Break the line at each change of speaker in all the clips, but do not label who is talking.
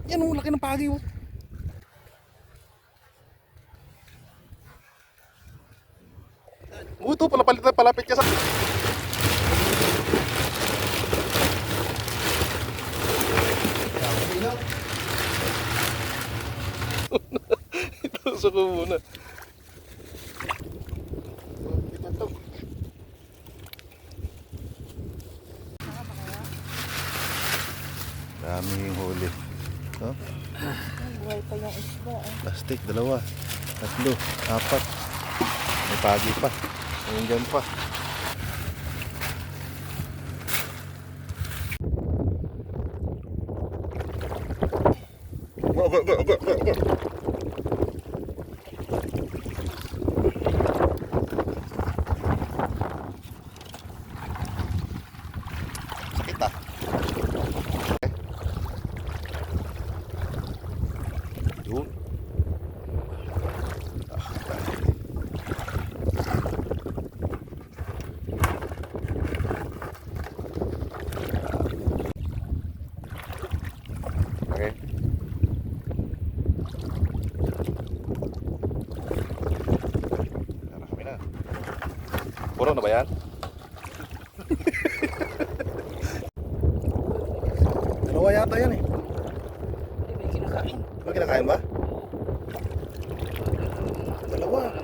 Yan oh, laki ng pagi oh. Ito, palapit ka sa... Ito, suko muna. Ito. Daming huli. No?
Buhay pa yung isda eh.
Plastic, 2, 3, 4. May pagi pa. Ayun dyan pa. Go. Sakit ah. Yun. Okay. Marami na. Puro na ba yan? Dalawa yata yan eh.
May kinakain.
May kinakain ba? Dalawa.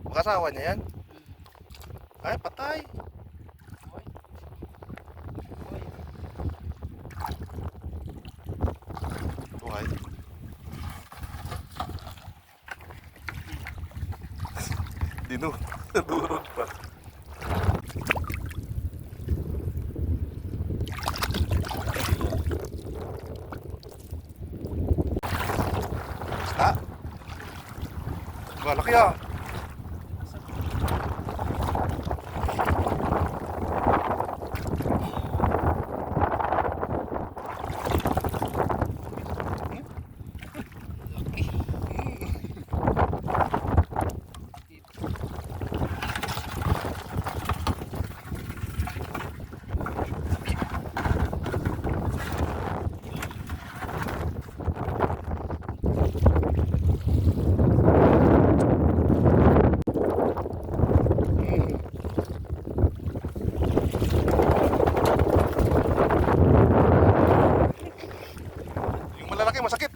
Makasawa niya yan? Ay, patay. Buhay. Durod pa. Basta. Malaki ah. Yung malalaki masakit.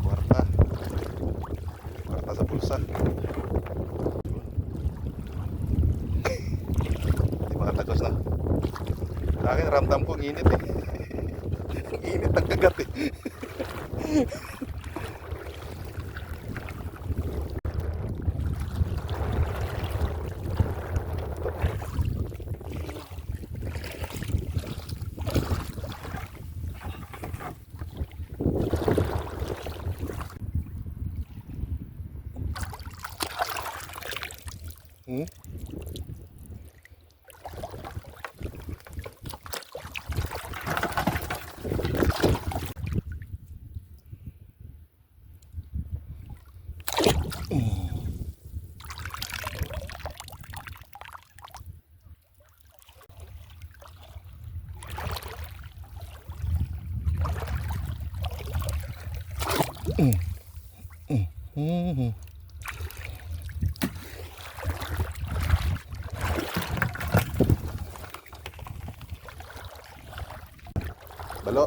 Kwarta. Kwarta sa bulsa. Hindi makatagos na. Sa akin, ramdam ko ang init eh. Ang init ng kagat eh. Hmm? Balo.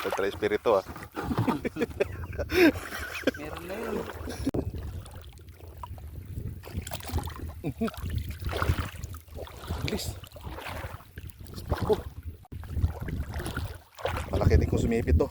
Tetra espiritu ah.
Meron na yun.
Bilis. Takbo. Malaki din kung sumipit to.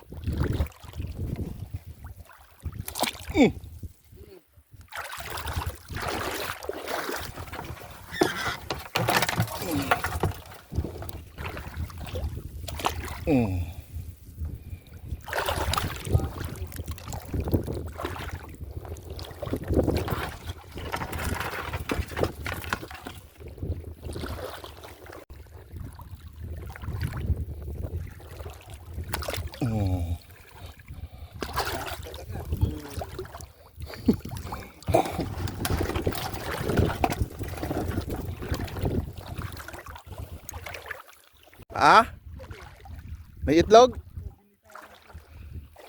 Ah? May itlog?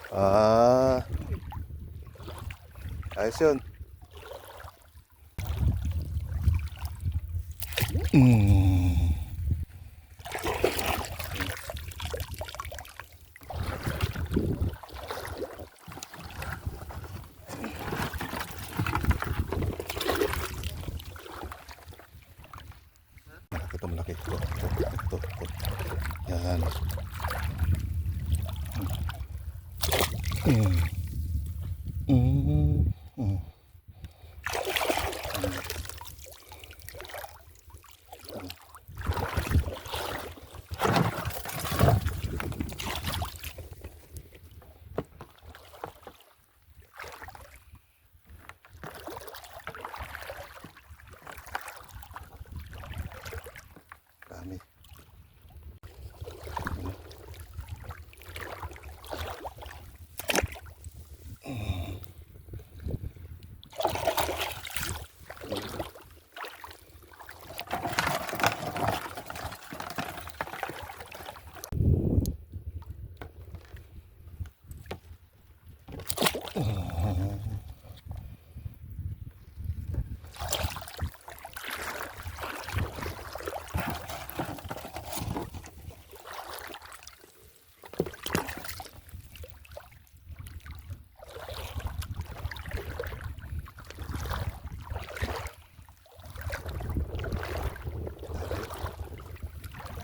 Ah. Ayos yun. Mm. Ito malaki. Ito. Yan. Mm. Mm. Mm. Dami.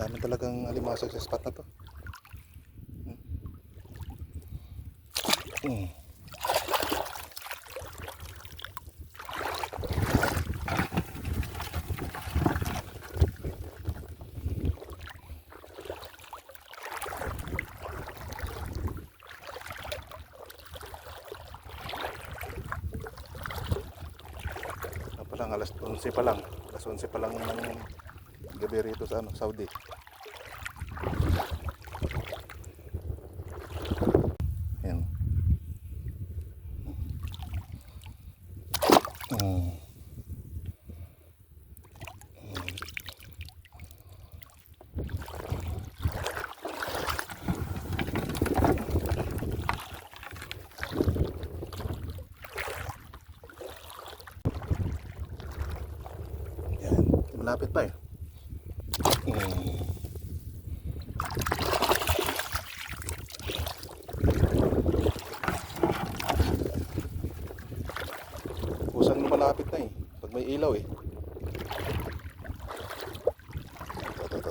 Dami talagang alimasag sa spot na to. Mm. Palang alas 11 pa lang. Alas 11 pa lang ng gabi rito sa Saudi. Yan. Mm. Yan. Malapit pa eh. Mm. Kusang malapit na eh. Pag may ilaw eh. Ito.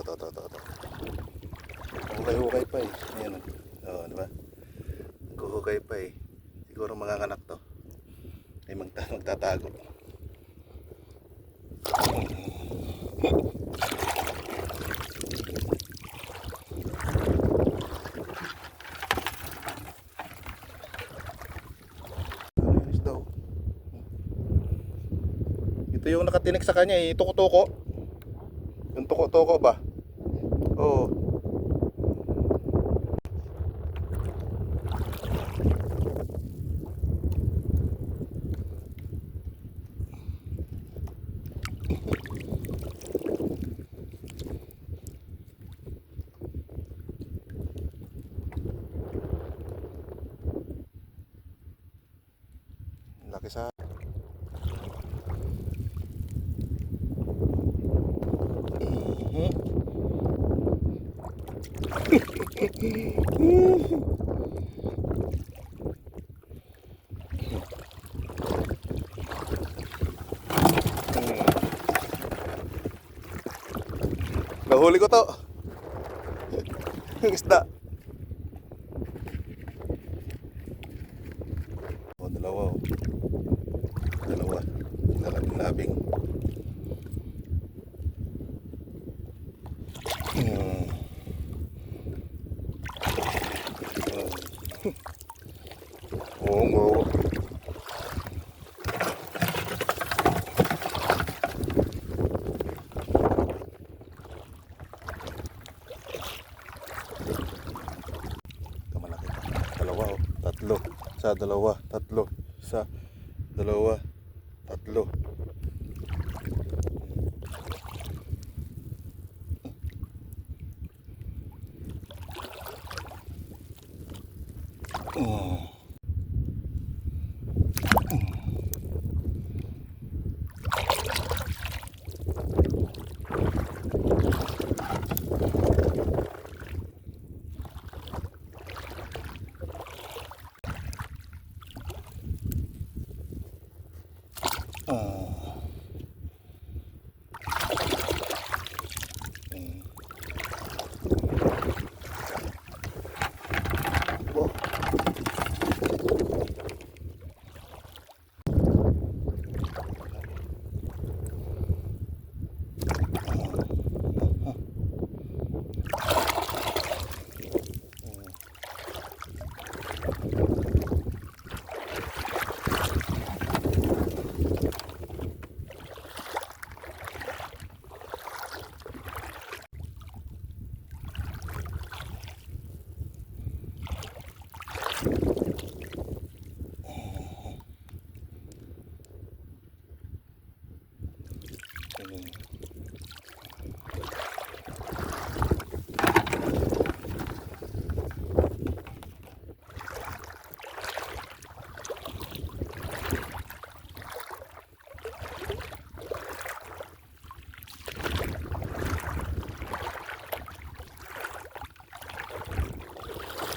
Hukay-hukay pa eh. Ayan. Oo, di ba? Hukay pa eh. Siguro mga anak to. Ay magtatago. Ano yun daw? Ito yung nakatinik sa kanya eh. Tuko-tuko. Yung tuko-tuko ba? Oo. Laki sa nahuli ko to. Yung isda. Oh, dalawa oh. Dalawa. Labing-labing. Hmm. Oo, oo. Ito malaki. Dalawa oh. Tatlo. Isa, dalawa, tatlo. Isa, dalawa, tatlo.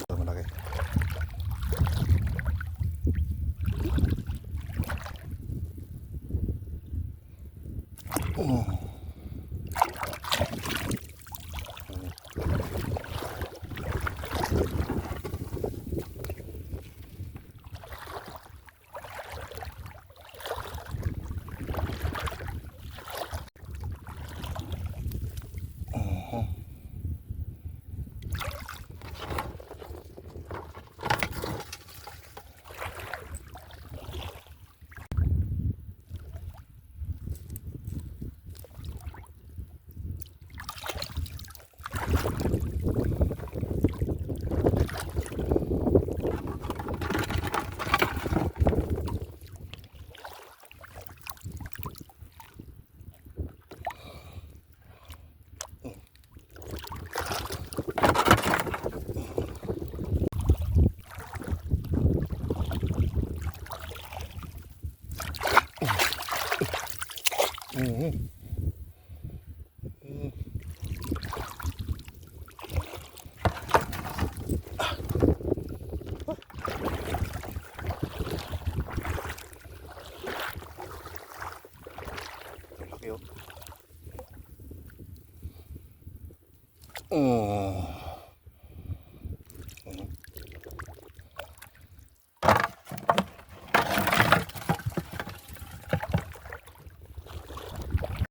Ito malaki.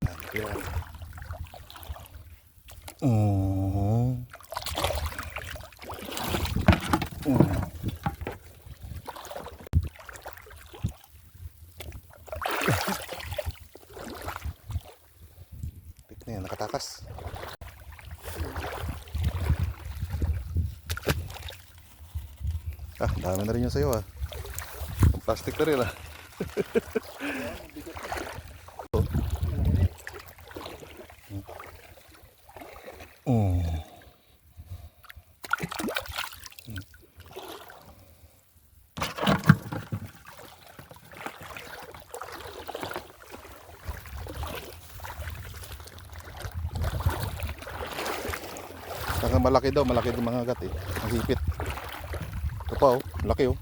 Laki oh. Yan. Tik na yan, nakatakas. Dami na rin yung sayo ah. Ang plastic na rin ah. Saka malaki daw mga agat eh. Ang hipit. Ito pa oh, laki oh.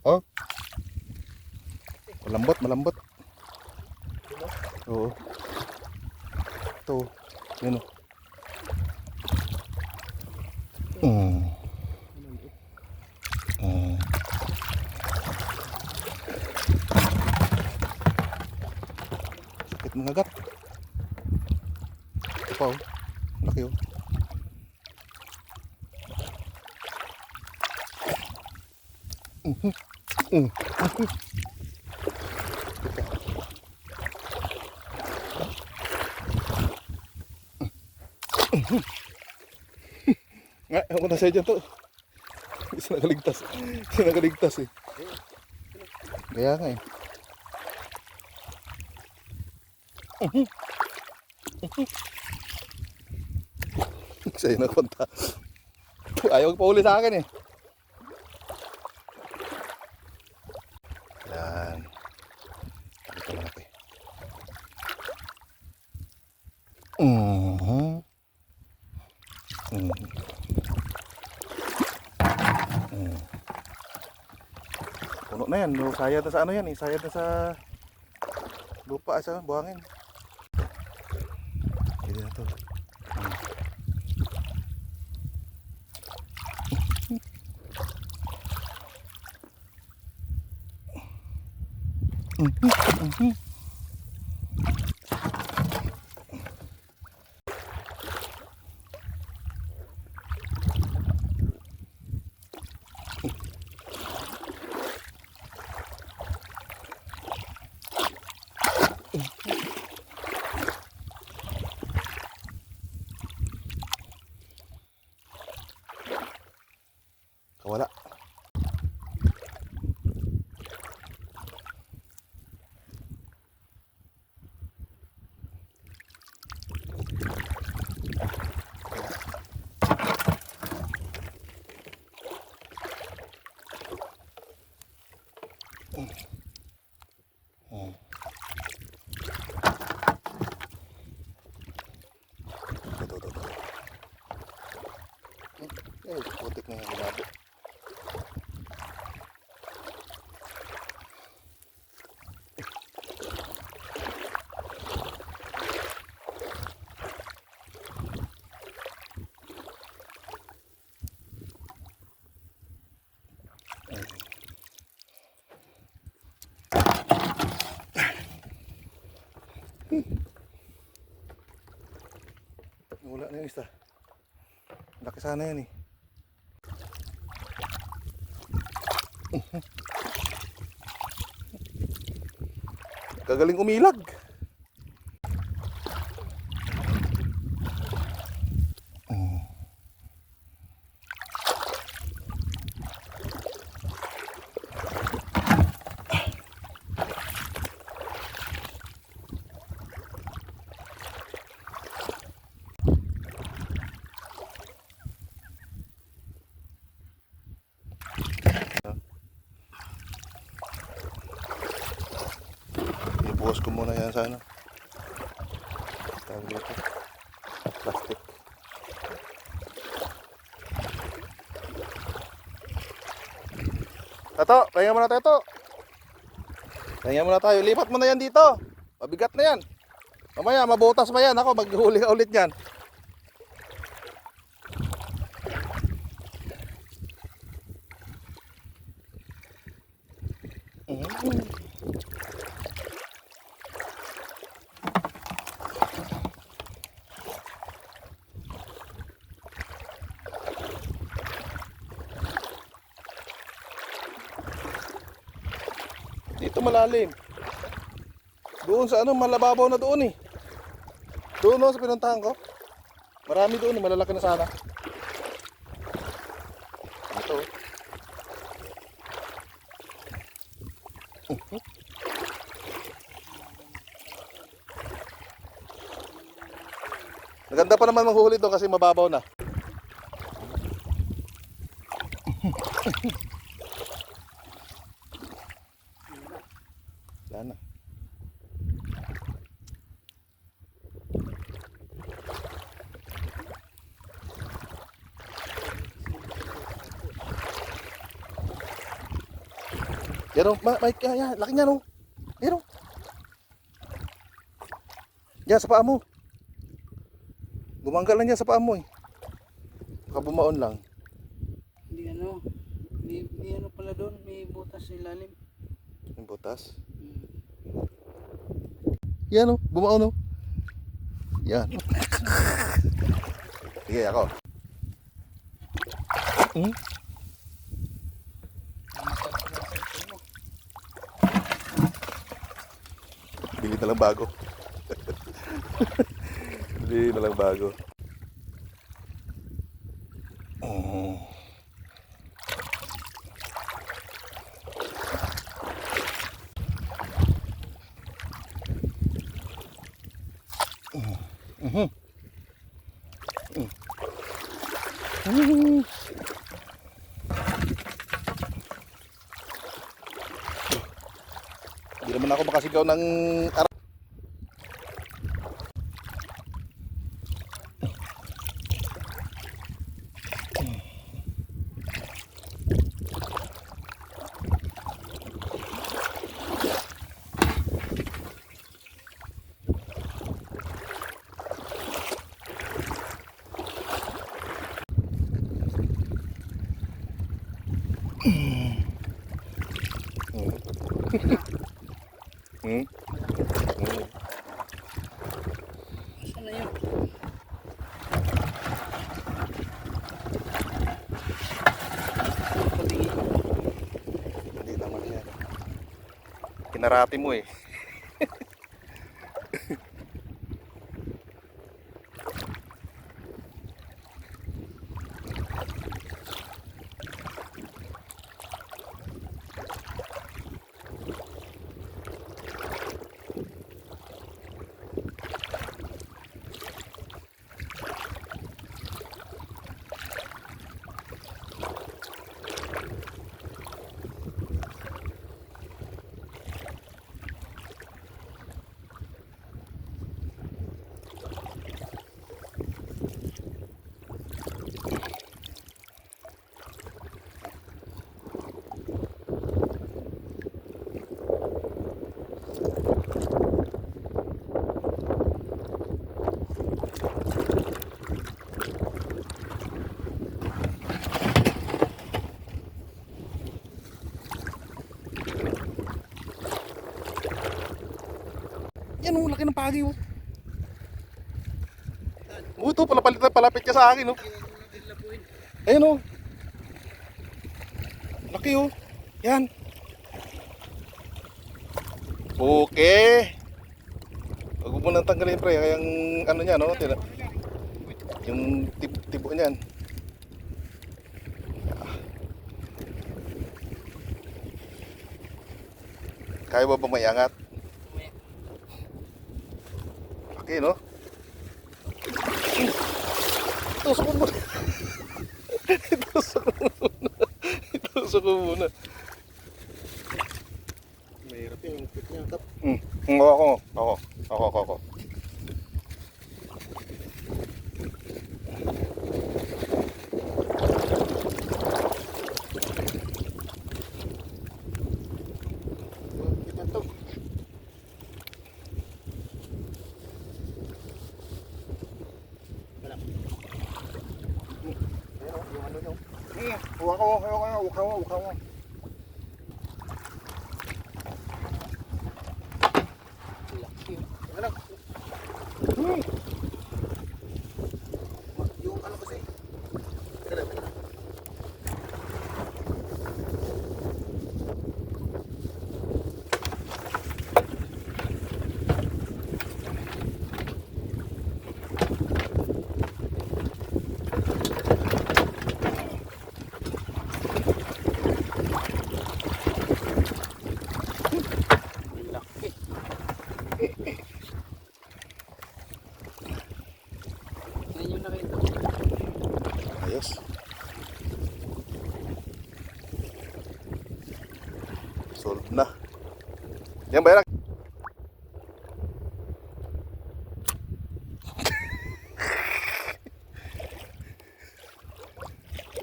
Oh. Malambot. Oo. Ito, yun oh. Sakit mga agat. Ito pa oh, laki oh. Nga, ako na sa'yo dyan to. Isa nakaligtas eh. Kaya nga eh. Sa'yo na punta. Ayaw magpahuli sa akin eh. Yan. Ito na ako eh. Puno na yan. No, sayad na sa ano yan eh. Sayad na sa lupa sa buhangin. Pwede na to. Kawala. Ito. Eh, putik na yung labo. Wala na yung isa. Laki sana yan eh. Kagaling umilag. Ibuhos ko muna yan sa ano. Tawag dito. Plastic. Tato, pahinga muna tayo to. Pahinga muna tayo. Lipat mo na yan dito. Mabigat na yan. Mamaya mabutas pa yan. Ako maghuli ka ulit yan. Dito malalim. Doon sa ano, malababaw na doon eh. Doon no, sa pinuntahan ko. Marami doon eh, malalaki na sana. Ito. Maganda pa naman manghuli doon kasi mababaw na. Wala na. Yan o, Mike, yan, laki niya no. Yan o. Yan, sa paa mo. Gumanggal lang yan sa paa mo eh. Baka bumaon lang.
Hindi ano. May ano pala doon. May butas sa ilalim.
Yung butas. Yan o, bumaon o. Yan. Sige, ako. Bili na lang bago. Bili na lang bago. Hmm. Hindi naman ako makasigaw ng Hmm? Hmm.
Saan na yun? Patingin.
Hindi naman yan. Kinarati mo eh. Yan oh, laki ng pagi oh. Oh, ito, palapit ka sa akin oh. Ayun oh. Laki oh. Yan. Okay. Huwag mo nang tanggalin pre, kaya yung ano niya no, yung tibo niyan. Kaya ba ba maiangat? Okay, no? Itusok ko muna. Itusok ko muna. Itusok ko muna.
Mahirap yung fit niya. Tap.
Ako.
Kita to. Wala.
Ayun, yung ano nyo. Huwag mo.
Laki.
Ano? Yung ano kasi. Teka.
Laki. Yan yung nakita ko.
Ayos. Solve na. Yan ba yan?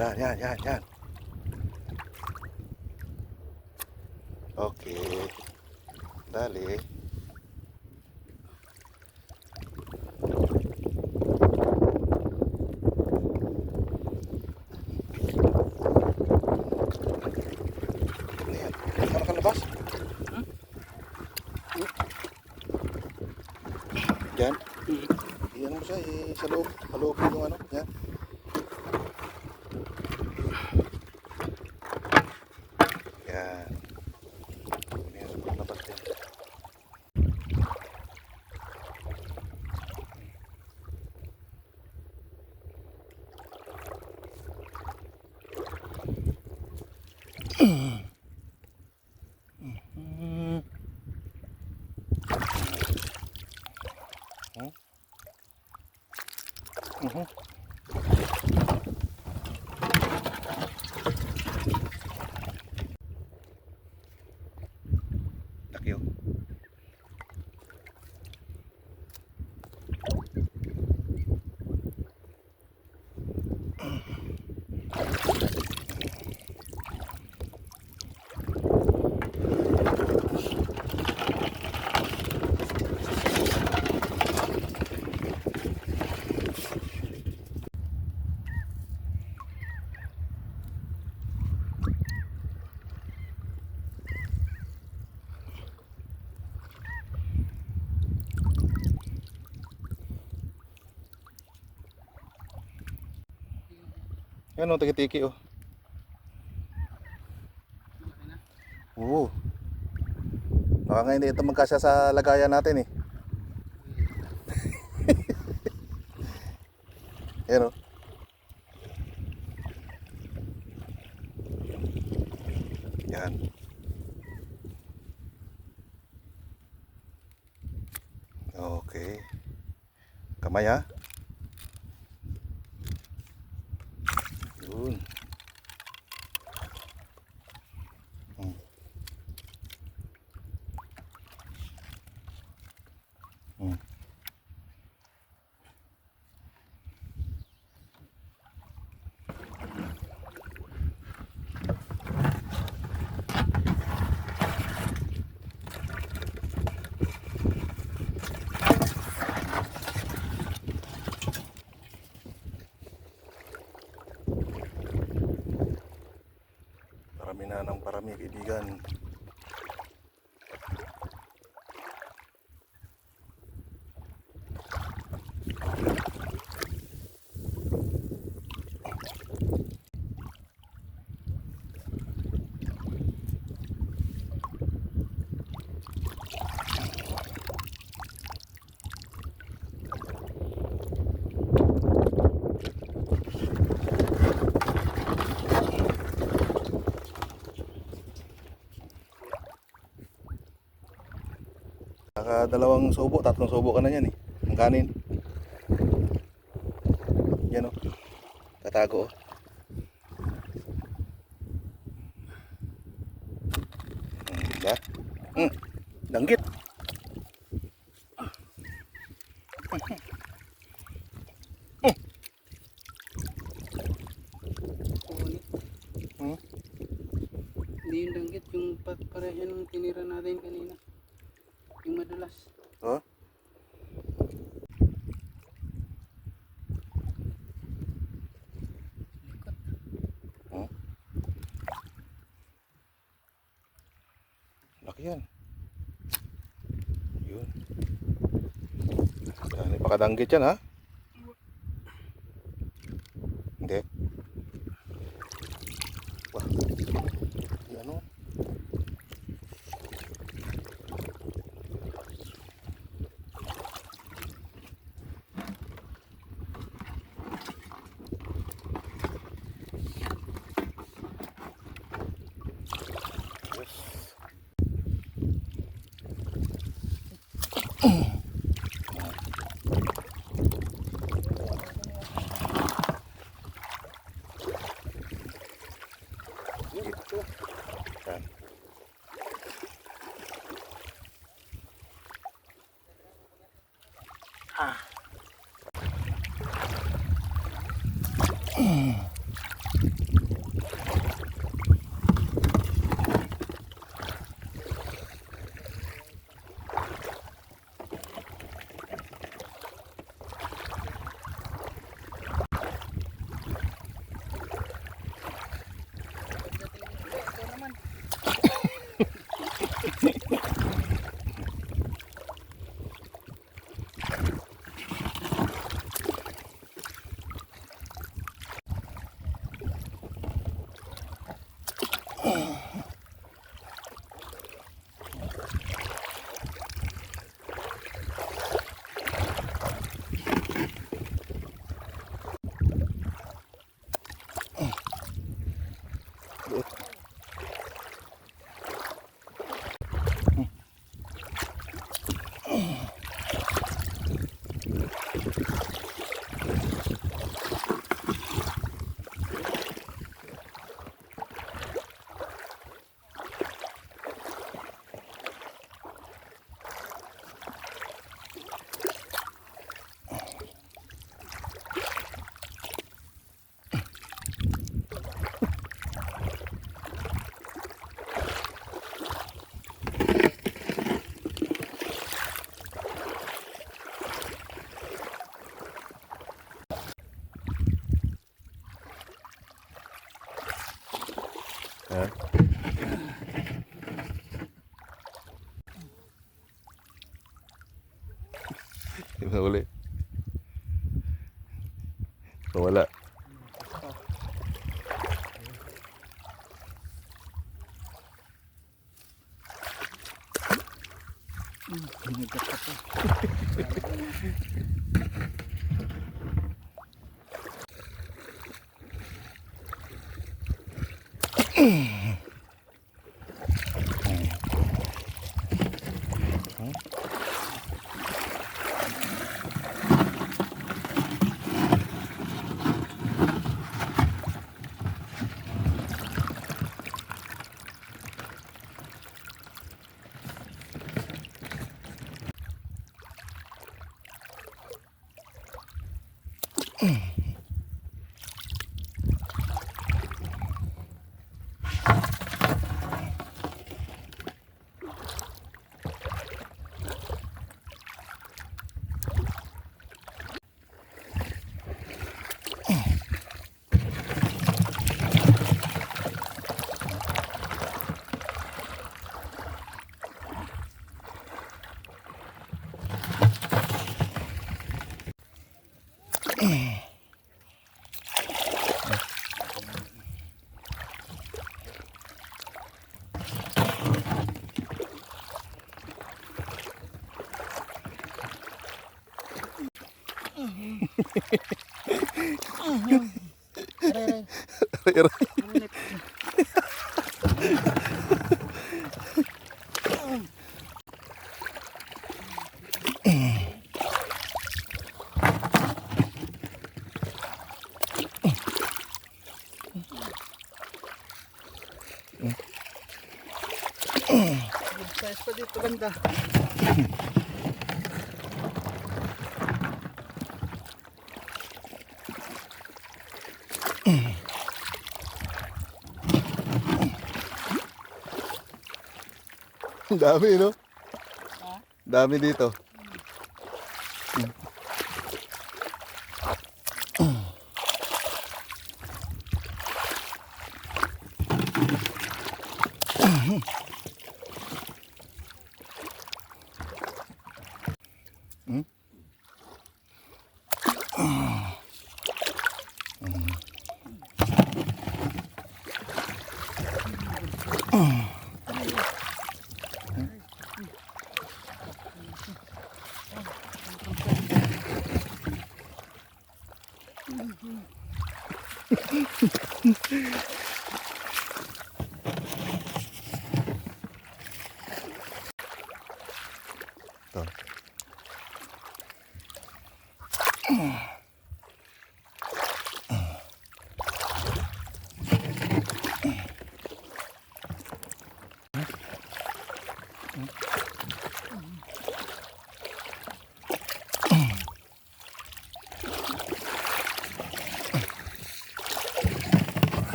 Yan. Okay. Dali. Yan. Ano ka labas?
Hmm?
Yan. Yan mo siya sa loob. Paloob yung ano. Yan. Yan. Yan. Labas din. Yan o, tiki-tiki o.
Malaki na.
Oo. Baka nga hindi ito magkasya sa lagayan natin eh. Yan o. Yan. Okay. Kamay ha. Yun. Hmm. Hmm. Parami na ng parami, kaibigan. Dalawang subo, tatlong subo ka na yan eh. Ang kanin. Yan o. Tatago o. Diba? Danggit.
Kukunin.
Hmm?
Hindi yung danggit, yung pareha nung tinira natin kanina. Yung madulas.
Oh?
Likot.
Hmm? Laki yan. Yun. Dali pa kadanggit yan ha? Hindi. Wah. Yan o. Yan.
Ito naman. Ha? Di ba uli? Wala. Mahigat ka pa. Aray, aray. Size pa dito ganda.
Dami, no?
Ha?
Dami dito. Ito.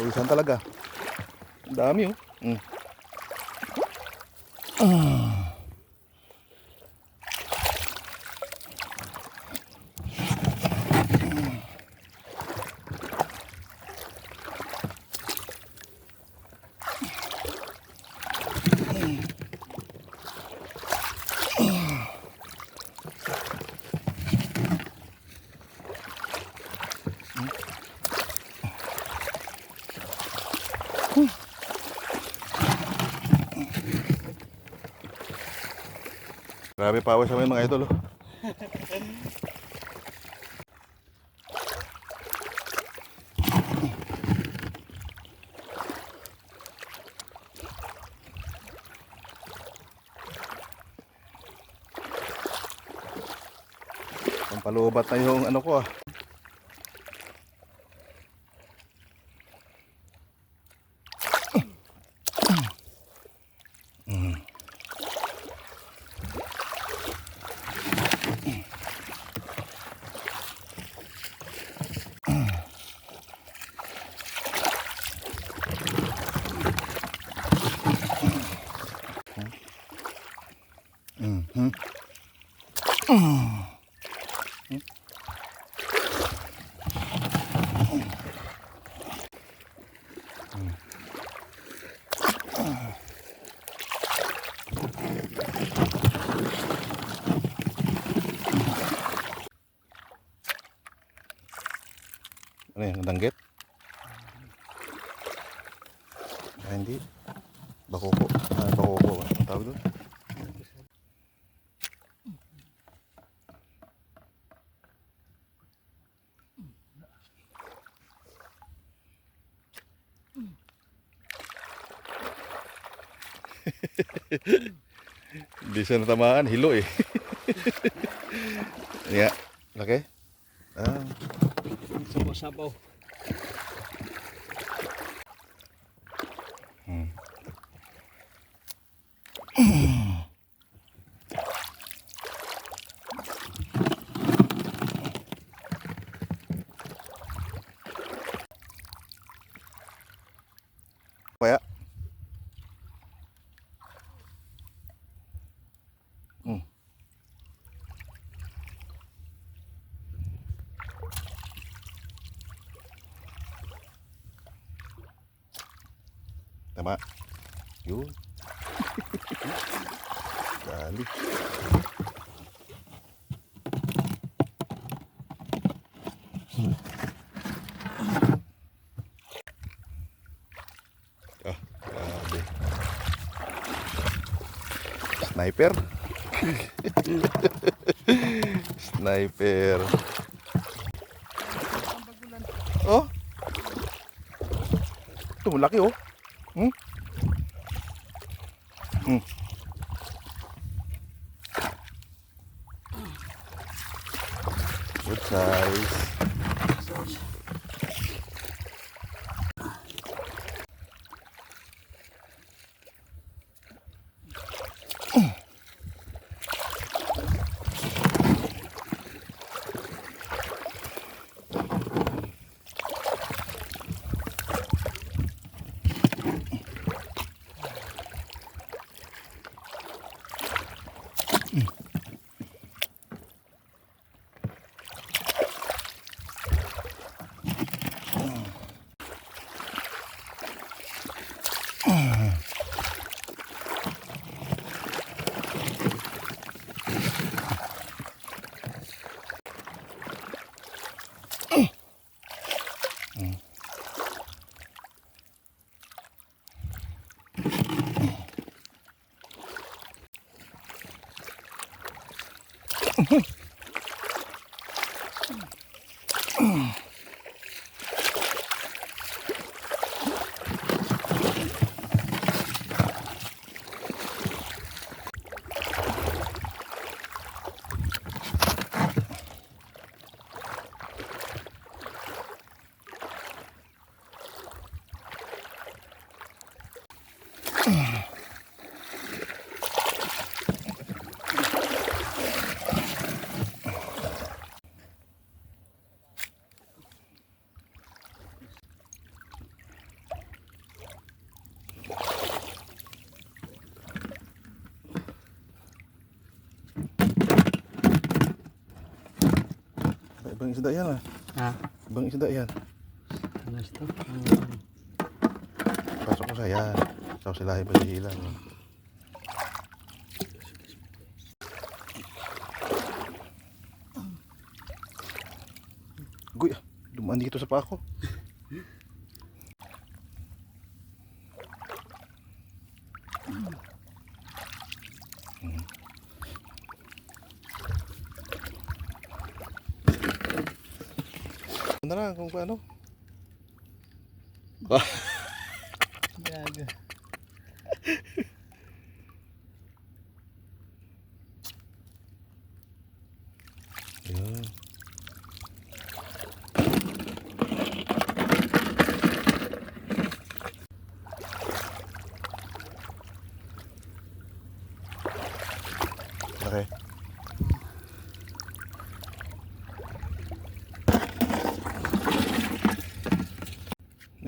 Uwisan talaga. Ang dami, oh. Grabe pawis sa mga idol, oh. Pampalubat na yung ano ko, ah. Ano yan, danggit? Ah, hindi. Bakoko. Ah, bakoko. Ang tawag doon? Hindi siya natamaan, hilo eh. Ya, laki. Ah,
Sabaw-sabaw.
kaya. Hmm. Tama. Yun. Dali. Ah, grabe. Sniper. Sniper. Oh. Ito, malaki oh. Hmm? Hmm. Good size. Ibang isda yan ah.
Ha?
Ibang isda yan.
Ano ito?
Pasok ko sa yan. Sa silahin pa si Hilang. Guy, dumaan dito sa pako. Ano na kung paano?
Gaga.
Yun. Okay.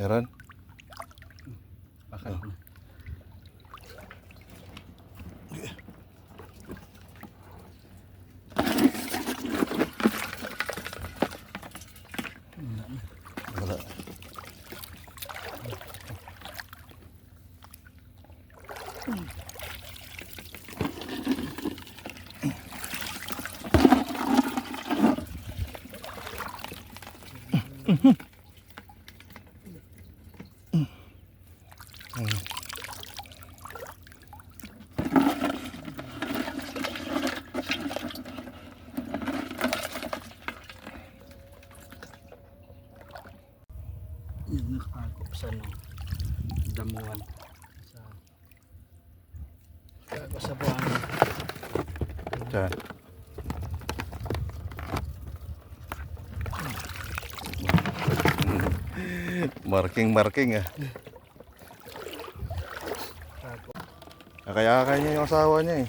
Meron?
Bakal na.
Wala.
Yan nakakop sa no, damuhan. Sa buwan.
Diyan. Marking ah. Kaya niya yung asawa niya eh.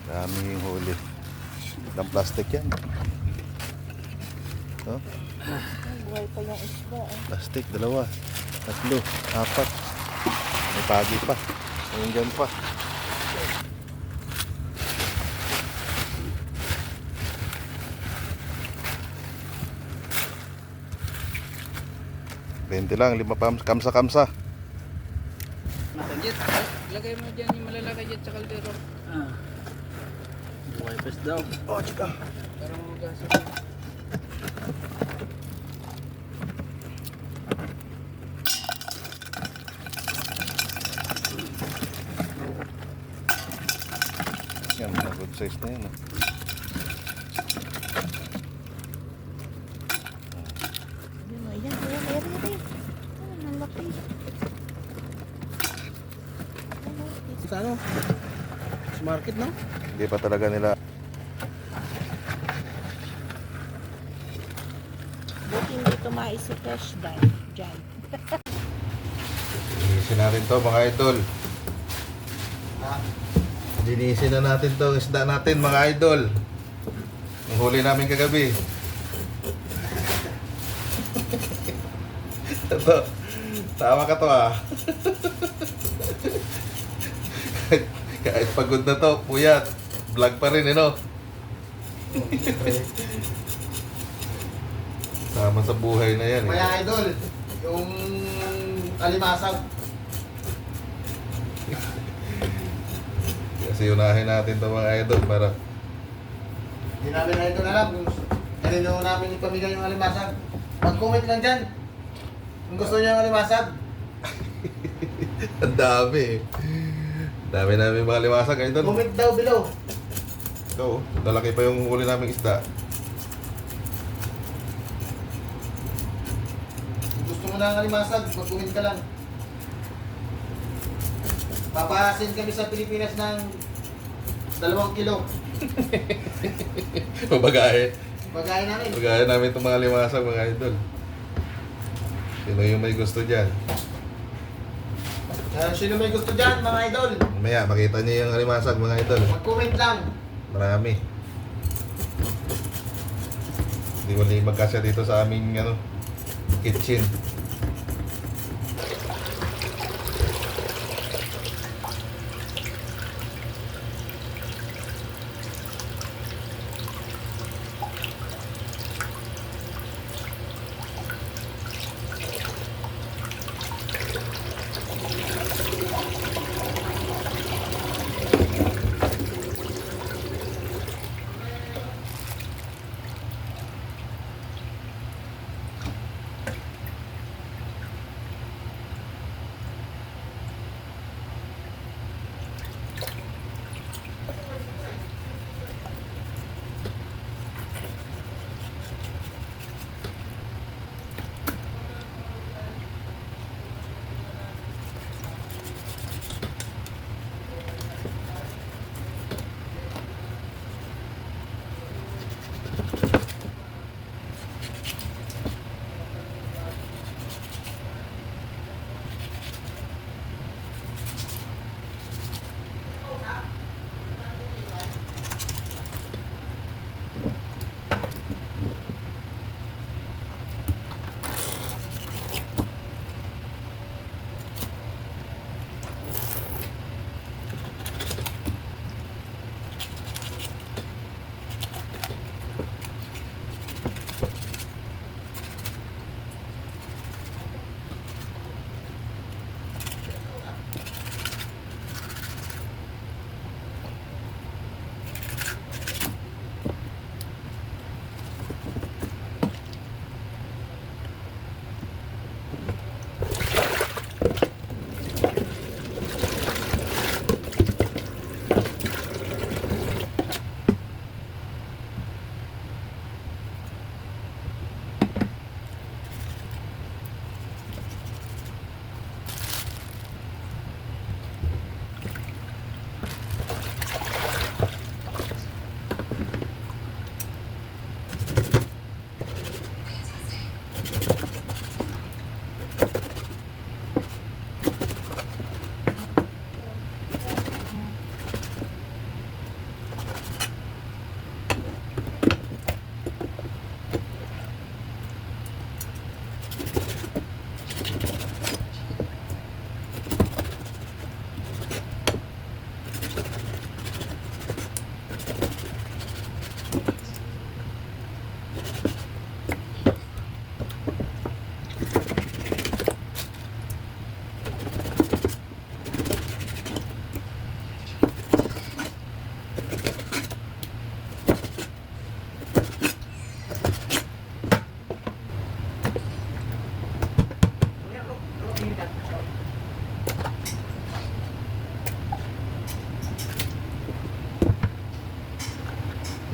Daming huli. Ng plastic yan. Oh,
Buhay pa yung isda eh.
plastic, 2, 3, 4. May pagi pa. Ayun dyan pa. Bente lang, 5 kamsa-kamsa.
Nakajit. Lagay mo dyan yung malalaki dyan sa kaldero. Buhay pa daw.
Oh, chika.
Parang magasa.
Yan, mga good size na yan.
Ayan, ayan. Ang laki.
Sa ano? Sa market, no?
Hindi pa talaga nila.
Buti hindi tumais si Fresh Dye. Dyan.
Linisin natin to mga idol. Linisin na natin to isda natin mga idol. Ang huli namin kagabi. Ito. Tawa ka to ah. Kahit pagod na to, puyat. Vlog pa rin, no? Tama sa buhay na yan. Eh.
Mga idol, yung alimasag.
Kasi unahin natin to mga idol para
Hindi namin idol alam kung kanino namin ipamigay yung alimasag. Mag-comment lang dyan. Kung gusto niyo yung alimasag.
ang dami eh. Dami namin mga limasag idol.
Comment daw below.
Ito, lalaki pa yung huli naming isda.
Kung gusto mo ng alimasag, mag-comment ka lang. Papasin kami sa Pilipinas ng 2 kilo.
Pabagahe.
Pagkain namin.
Pagaya namin itong mga limasag mga idol. Sino yung may gusto dyan?
Kaya sino may gusto dyan, mga idol?
Mamaya, makita niyo yung limasag mga idol.
Mag-comment lang.
Marami. Hindi wala magkasya dito sa aming kitchen.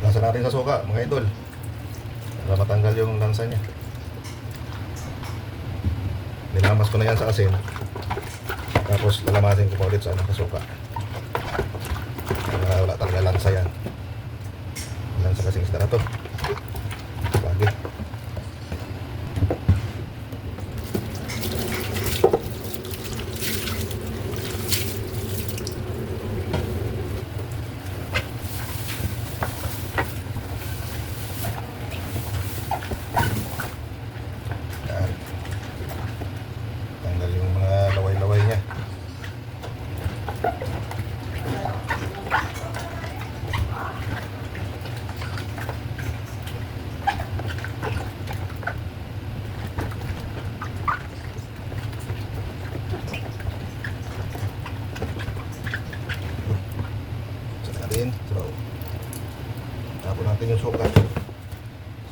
Lasa natin sa suka, mga idol. Para matanggal yung lansa niya. Nilamas ko na yan sa asin. Tapos lalamasin ko pa ulit sa suka. Para wala talaga lansa yan. Lansa kasing isda na to. Bagay. Yan. Tanggal yung mga laway-laway niya. Natin. So, tapon natin yung suka.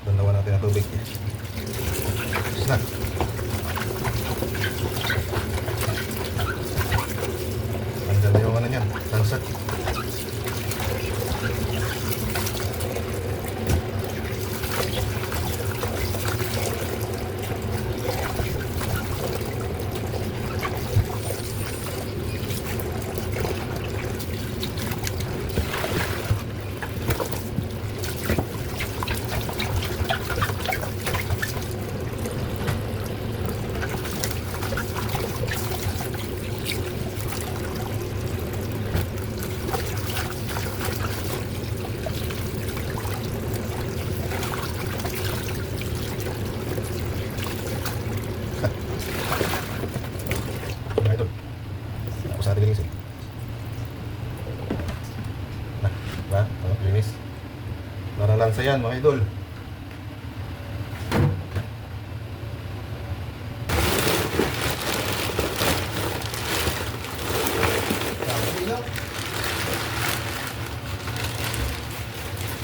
Bandawan natin ang tubig. Tapos na. Tanggal na yung ano niyan, lansa. Mga idol. Tapos natin linisin. Ba? Linis. Para lansa yan, mga idol.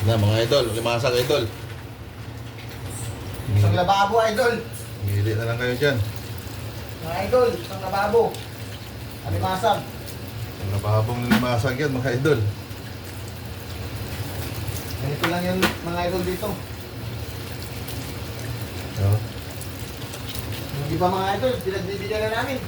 Na mga idol, limasag idol.
Isang lababo, idol.
Pumili na lang kayo dyan.
Mga idol, isang lababo. Alimasag.
Ang napahabong limasag yan, mga idol.
Ganito lang yan, mga idol dito.
No?
Yung iba mga idol, pinagbibigyan na namin.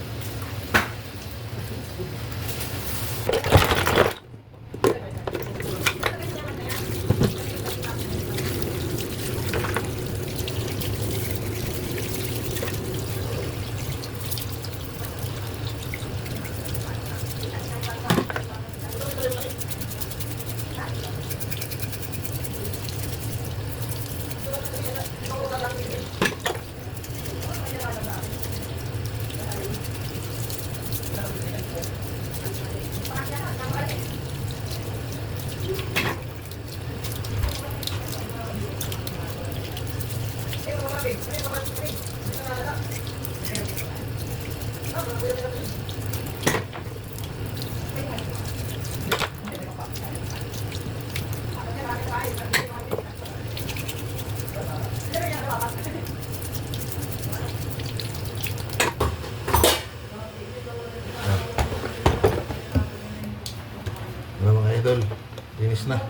Ano mga idol, linis na.